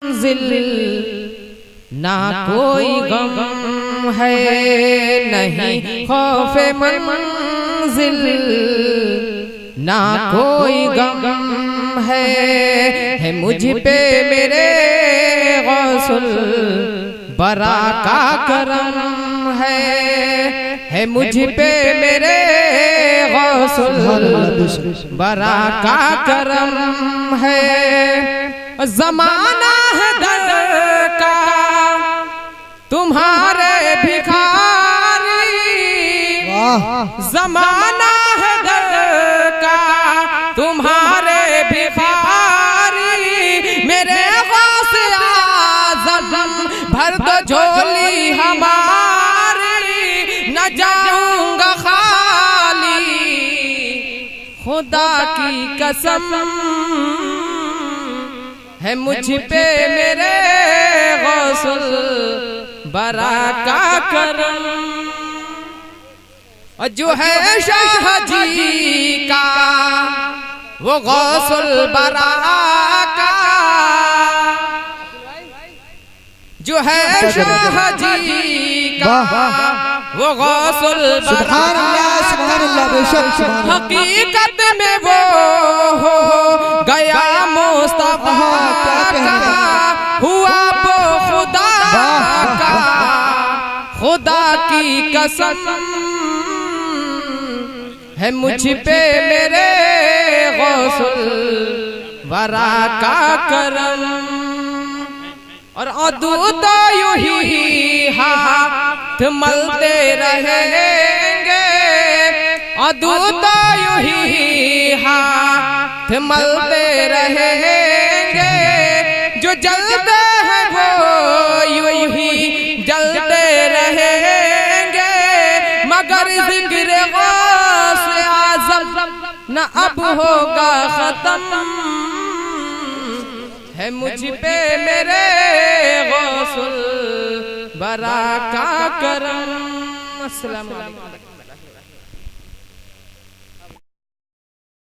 मंजिल ना कोई गम है, नहीं खौफे मंजिल ना कोई गम है मुझ पे मेरे गौसुल बरा का करम है मुझ पे मेरे गौसुल बरा का करम है। ज़माना है दर का तुम्हारे भिखारी, ज़माना है दर का तुम्हारे भिखारी, मेरे गौसे आज़म भर दो झोली हमारी, न जाऊंगा खाली खुदा की कसम है मुझ पे मेरे गौसुल बरा का करम। और जो है शाह जी का वो गौसुल बरा का, जो है शाह जी का वो गौसुल बरा का, हकीकत में वो हो गया मुस्तफा का, हुआ वो खुदा का, खुदा की कसम है मुझ पे मेरे गौसुल बरा का करम। और अदूत यूं ही हाथ मलते रहेंगे, अदूत यूं ही हाथ मलते रहेंगे, जो जलते हैं वो यूं ही जलते रहेंगे, मगर जिक्र गौस आज़म न अब होगा खत्म है मुझ पे मेरे गौसुल बरा का करम। अस्सलाम वालेकुम।